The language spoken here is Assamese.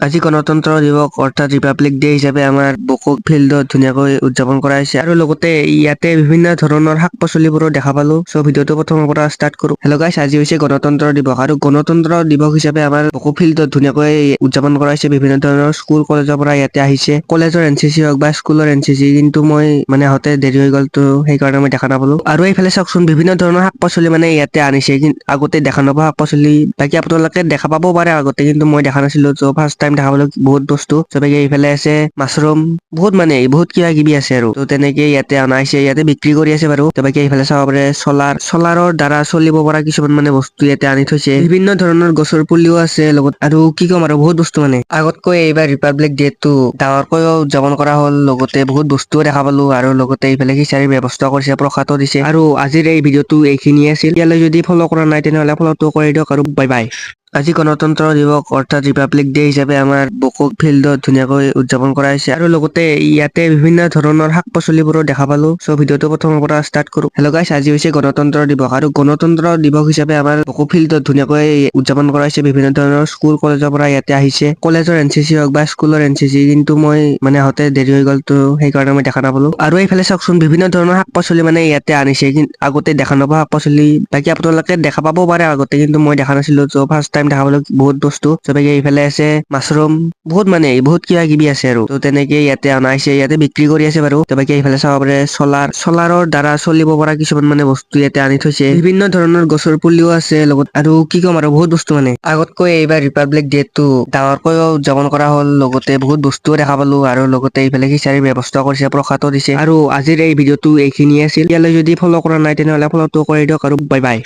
আজি গণতন্ত্ৰ দিৱস অৰ্থাৎ ৰিপাব্লিক ডে হিচাপে আমাৰ বকুক ফিল্ডত ধুনীয়াকৈ উদযাপন কৰা হৈছে আৰু লগতে ইয়াতে বিভিন্ন ধৰণৰ শাক পাচলিবোৰো দেখা পালো। চ' ভিডিঅ'টো প্ৰথমৰ পৰা ষ্টাৰ্ট কৰো। হেল্ল' গাইছ, আজি হৈছে গণতন্ত্ৰ দিৱস আৰু গণতন্ত্ৰ দিৱস হিচাপে আমাৰ বকুক ফিল্ডত ধুনীয়াকৈ উদযাপন কৰা হৈছে। বিভিন্ন ধৰণৰ স্কুল কলেজৰ পৰা ইয়াতে আহিছে। কলেজৰ এনচিচি হওক বা স্কুলৰ এনচিচি, কিন্তু মই আহোতে দেৰি হৈ গ'ল, তো সেইকাৰণে মই দেখা নাপালো। আৰু এইফালে চাওকচোন, বিভিন্ন ধৰণৰ শাক পাচলি ইয়াতে আনিছে, কিন্তু আগতে দেখা নোপোৱা শাক পাচলি, বাকী আপোনালোকে দেখা পাবও পাৰে আগতে, কিন্তু মই দেখা নাছিলো। চ' ফাৰ্ষ্ট টাইম দেখা পালো বহুত বস্তু। চবেই এইফালে আছে মাছৰুম, বহুত কিবা কিবি আছে আৰু ত' তেনেকে ইয়াতে অনা হৈছে, ইয়াতে বিক্ৰী কৰি আছে বাৰু। বাকী এইফালে চাব পাৰে চলাৰৰ দ্বাৰা চলিব পৰা কিছুমান বস্তু ইয়াতে আনি থৈছে। বিভিন্ন ধৰণৰ গছৰ পুলিও আছে লগত, আৰু কি ক'ম আৰু বহুত বস্তু আগতকৈ এইবাৰ ৰিপাব্লিক ডে টো ডাঙৰকৈও উদযাপন কৰা হ'ল। লগতে বহুত বস্তুও দেখা পালো, আৰু লগতে এইফালে খিচাৰিৰ ব্যৱস্থা কৰিছে, প্ৰসাদো দিছে। আৰু আজিৰ এই ভিডিঅ'টো এইখিনিয়ে আছিল। ইয়ালৈ যদি ফ'ল' কৰা নাই তেনেহ'লে ফ'ল'টো কৰি দিয়ক, আৰু বাই বাই। আজি গণতন্ত্ৰ দিৱস অৰ্থাৎ ৰিপাব্লিক ডে হিচাপে আমাৰ বকুক ফিল্ডত ধুনীয়াকৈ উদযাপন কৰা হৈছে আৰু লগতে ইয়াতে বিভিন্ন ধৰণৰ শাক পাচলিবোৰো দেখা পালো। চ' ভিডিঅ'টো প্ৰথমৰ পৰা ষ্টাৰ্ট কৰো। হেল্ল' গাইছ, আজি হৈছে গণতন্ত্ৰ দিৱস আৰু গণতন্ত্ৰ দিৱস হিচাপে আমাৰ বকুক ফিল্ডত ধুনীয়াকৈ উদযাপন কৰা হৈছে। বিভিন্ন ধৰণৰ স্কুল কলেজৰ পৰা ইয়াতে আহিছে। কলেজৰ এনচিচি হওক বা স্কুলৰ এনচিচি, কিন্তু মই আহোতে দেৰি হৈ গ'ল, তো সেইকাৰণে মই দেখা নাপালো। আৰু এইফালে চাওকচোন, বিভিন্ন ধৰণৰ শাক পাচলি ইয়াতে আনিছে, কিন্তু আগতে দেখা নোপোৱা শাক পাচলি, বাকী আপোনালোকে দেখা পাবও পাৰে আগতে, কিন্তু মই দেখা নাছিলো। চ' ফাৰ্ষ্ট টাইম দেখা পালো বহুত বস্তু। চবেই এইফালে আছে মাছৰুম, বহুত কিবা কিবি আছে আৰু ত' তেনেকে ইয়াতে অনা হৈছে, ইয়াতে বিক্ৰী কৰি আছে বাৰু। বাকী এইফালে চাব পাৰে চলাৰৰ দ্বাৰা চলিব পৰা কিছুমান বস্তু ইয়াতে আনি থৈছে। বিভিন্ন ধৰণৰ গছৰ পুলিও আছে লগত, আৰু কি ক'ম আৰু বহুত বস্তু আগতকৈ এইবাৰ ৰিপাব্লিক ডে টো ডাঙৰকৈও উদযাপন কৰা হ'ল। লগতে বহুত বস্তুও দেখা পালো, আৰু লগতে এইফালে খিচাৰিৰ ব্যৱস্থা কৰিছে, প্ৰসাদো দিছে। আৰু আজিৰ এই ভিডিঅ'টো এইখিনিয়ে আছিল। ইয়ালৈ যদি ফ'ল' কৰা নাই তেনেহ'লে ফ'ল'টো কৰি দিয়ক, আৰু বাই বাই।